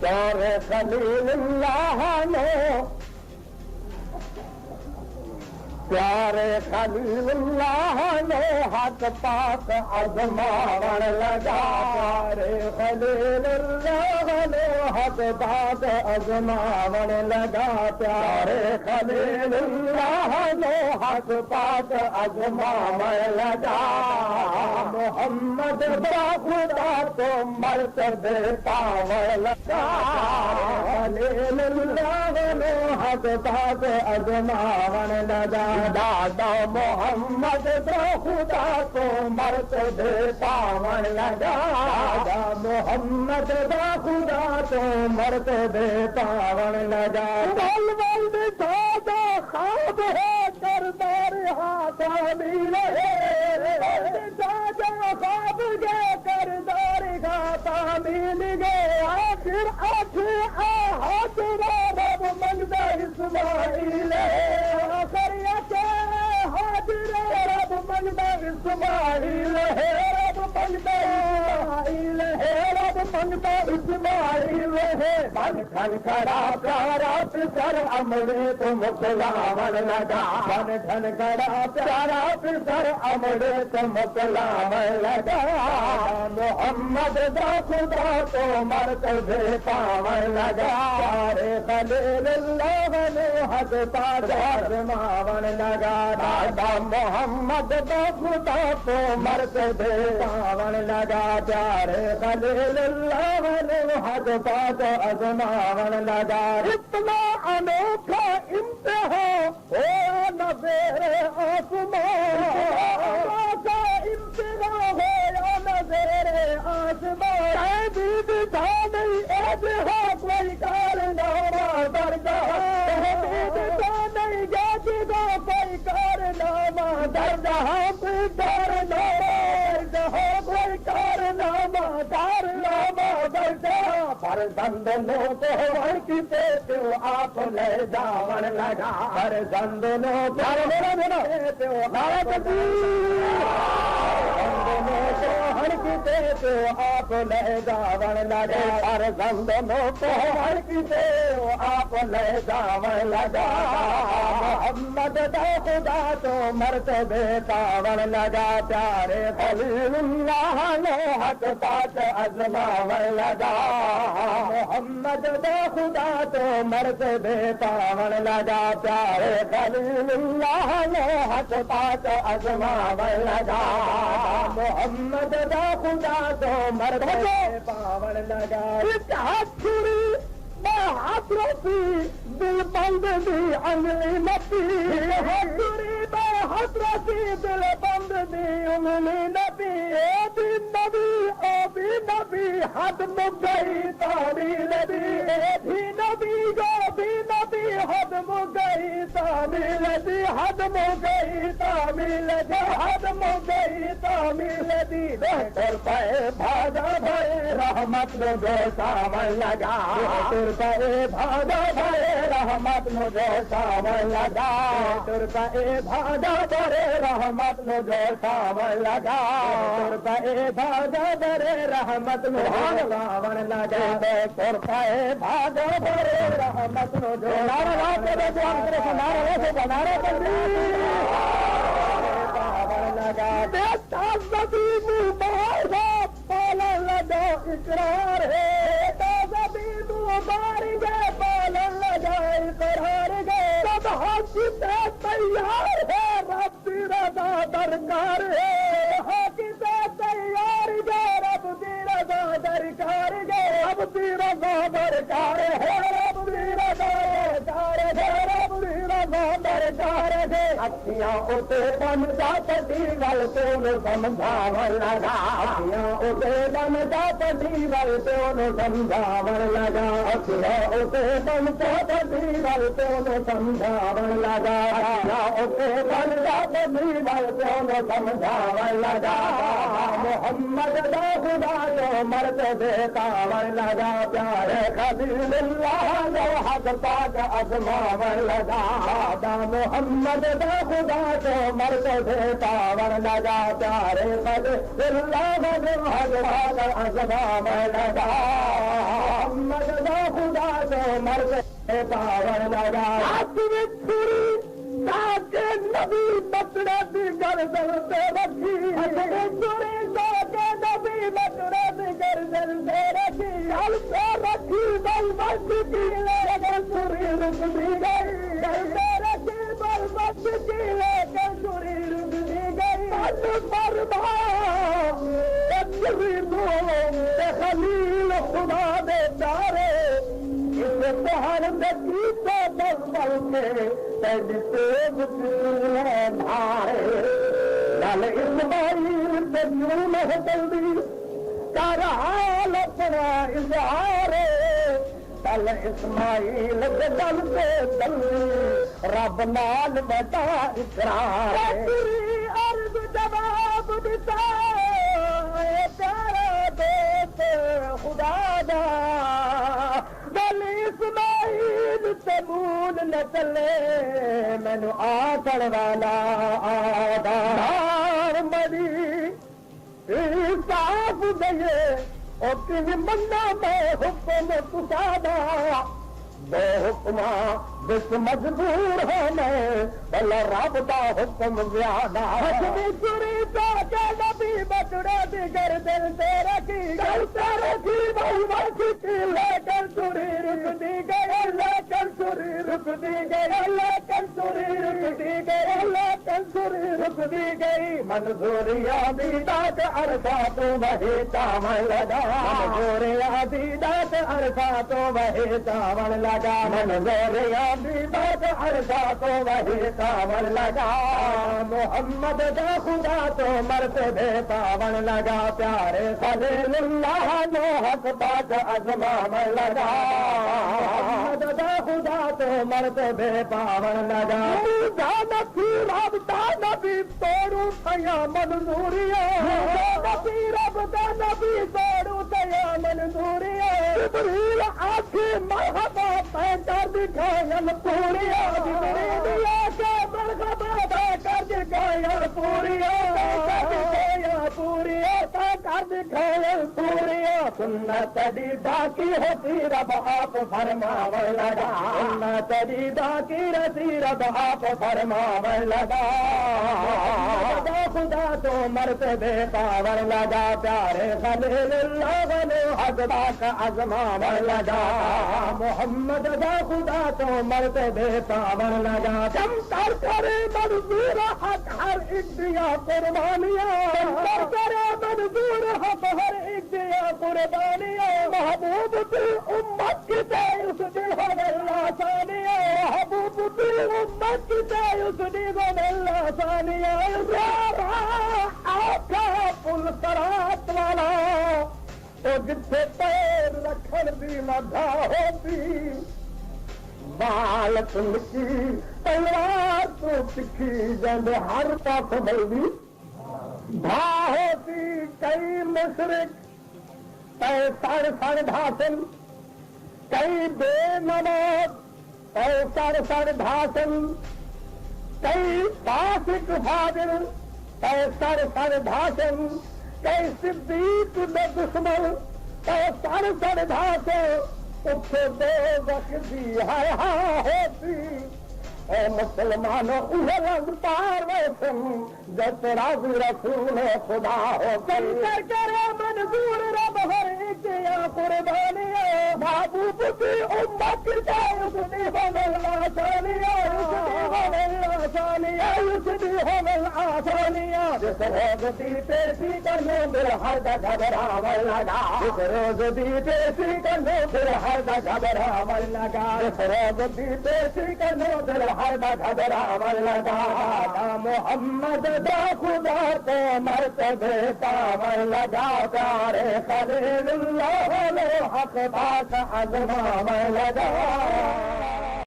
پیارے خلیل اللہ نے پیارے خلیل اللہ نے حق پاک ازماوڑ لگا پیارے خلیل اللہ نے حق پاک ازماوڑ لگا پیارے خلیل اللہ نے حق پاک ازماوڑ لگا محمد با خدا تو مرتبے پاوڑ لگا خلیل اللہ نے حق پاک ازماوڑ لگا دادا محمد تو خدا کو مرتبے پاون لگا دادا محمد تو خدا کو مرتبے پاون لگا بل بل دادا خواب ہے کردار ہاتھ مل رہے دادا خواب کے کردار ہاتھ مل گئے آخر ہاتھ رب منگتا اسماعیل رب منگتا اسماعیل ہے رب منگتا اسماعیل ہے رب منگتا اسماعیل ہے بن کھن کھڑا پیارا پسر امڑے تو مکلاون لگا بن کھن کھڑا پیارا پسر امڑے تو مکلاون لگا محمد دا خدا تو مرتبے پاون لگا پیارے خلیل اللہ نے حق پاک ازماون لگا دادا محمد دا خدا تو مرتبے پاون لگا پیارے خلیل اللہ نے حق پاک ازماون لگا اتنا انوکھا امتحان ہوا نہ زیر آسمان کا امتحان ہوا نہ زیر آسمان اے دید تھا نہیں اے جہاں کوئی کارنامہ درگاہ اے دید تھا نہیں جاجدہ کوئی کارنامہ درگاہ کوئی کارنامہ جہاں کوئی کارنامہ درگاہ فرزند نو تو ورکتے تو آپ لے جاون لگا فرزند نو تو ورکتے تو آپ ہڑکتے تو آپ لے جاون لگا فرزند نو تو ہڑکتے تو آپ لے جاون لگا محمد دا خدا تو مرتبے پاون لگا پیارے خلیل اللہ نے حق پاک ازماون لگا محمد دا خدا تو مرتبے پاون لگا پیارے خلیل اللہ نے حق پاک ازماون لگا محمد دا خدا تو مرتبے پاون لگا ہاتھ چھری میں ہاتھ رسی دل بند دی انگلی نپی ہاتھ چھری میں ہاتھ رسی دل بند دی انگلی نپی اے بھی نبی او بھی نبی حد مک گئی تعمیل دی اے بھی نبی جو بھی نبی حد مک گئی تعمیل دی حد مک گئی تعمیل دی حد مک گئی تعمیل دی بہتر پائے بھاگا بھائی رحمت مجھے ساون لگا بہتر پائے بھاگا بھائی رحمت مجھے ساون لگا بہتر پائے بھاگا بھائی رحمت مجھے ساون لگا بہتر پائے بھاگا بھائی رحمت مجھے ساون لگا بہتر پائے بھاگا بھائی رحمت مجھے ساون لگا پالن لگا اقرار ہے زمین مبار گئے پالن لگا اقرار گئے سب حق سے تیار ہے رب کی رضا درکار ہے حق سے تیار گئے رب کی رضا درکار گئے رب کی رضا درکار ہے رب کی رضا درکار ہے رب کی رضا درکار ہے اکھیاں اتے بن جات دیوال تو سمجھاون لگا اکھیاں اتے بن جات دیوال تو سمجھاون لگا اکھیاں اتے بن جات دیوال تو سمجھاون لگا اکھیاں اتے بن جات دیوال تو سمجھاون لگا محمد دا خدا جو مرتبے پاون لگا پیارے خلیل اللہ جو حق پاک ازماون لگا محمد دا خدا جو مرتبے پاون لگا پیارے خلیل اللہ جو حق پاک ازماون لگا محمد دا تو مرتے پاون لگا ہاتھ میں چھری تاکہ نبی بکرے دی گردن پہ رکھی ہاتھ میں چھری تاکہ نبی بکرے دی گردن پہ رکھی ہل پہ رکھی بل بس کی لیکن چھری رک دی گئی گل پہ رکھی بل بس کی لیکن چھری رک دی گئی ہاتھ مربا خلیل خدا دے دارے اس پہاڑ دے کیتے بل بل کے تیج تیز چلے دھارے گل ازمائیل تے یوں میں جلدی کر حال اپنا اظہارے چل اسماعیل دے گل تے جلدی رب نال بتا اقرار تیری عرض جواب دیتا پیارا دوست خدا دا دل اسماعیل تمون نہ چلے مینو آکڑ والا آدار مری صاف دئیے اور تین منا میں حکم کسادا دو حکماں بس مجبور ہو میں بلا رب دا حکم زیادہ حکمی چوری تا کہ نبی بچڑے دی گردن تے رکھی گل تے رکھی بھائی واسی کی لیکن چوری رک دی گئی لیکن چوری رک دی گئی لیکن چوری رک دی گئی لیکن چوری رک دی گئی منظوریا دی دات عرفہ تو وہی چاول لگا منظوریا دی دات عرفہ تو وہی چاول لگا منظوریا بات عرصہ تو وہی پاون لگا محمد دا خدا تو مرتبے پاون لگا پیارے خلیل اللہ نو حق پاک ازماونڑ لگا محمد دا خدا تو مرتبے پاون لگا جانتی رب دا نبی توڑو تیا منظوریا نبی رب دا نبی توڑو تیا منظوریا جبریل آکھی مرحبا پیکر دکھائن پوریا جبریل آکھی مرحبا پیکر دکھائن پوریا پوریا پیکر دکھائن پوریا سنت دی ڈاکی ہوتی رب آپ فرماون لگا سنت دی ڈاکی رسی رب آپ فرماون لگا خدا تو مرتبے پاون لگا پیارے خلیل اللہ نے حق پاک ازماونڑ لگا محمد دا خدا تو مرتبے پاون لگا کمتر کرے منظور حق ہر ایک دیا قربانیاں کمتر کرے منظور حق ہر ایک دیا قربانیاں محبوب کی امت کی تے اس دی ہو اللہ ثانیہ محبوب کی امت کی تے اس دی ہو اللہ ثانیہ آقا پل سرات والا تو جتھے پیر رکھن دی لگا ہوتی بال تنکی تلوار تو تکھی جند ہر پاس بلدی بھا ہوتی کئی مشرق تے سر سر بھاسن کئی بے نماز تے سر سر بھاسن کئی فاسق فاجر تے سر سر بھاسن کئی صدیق دے دشمن تے سر سر بھاسن اٹھے دے وقتی ہائے ہاں ہوتی اے مسلمانوں انہیں رنگ پار ویسن جب راضی رسول خدا ہو کمتر کرے منظور رب ہر ایک یا قربانی محبوب کی امت کی جائے اس دی ہو اللہ ثانیہ اس دی ہو اللہ ثانیہ اس دی ہو اللہ ثانیہ جس روز دی پیشی کرنے دل ہر دا گھبراون لگا جس روز دی پیشی کرنے دل ہر دا گھبراون لگا جس روز دی پیشی کرنے دل ہر دا گھبراون لگا محمد دا خدا تو مرتبے پاون لگا پیارے خلیل اللہ نے حق پاک ازماونڑ لگا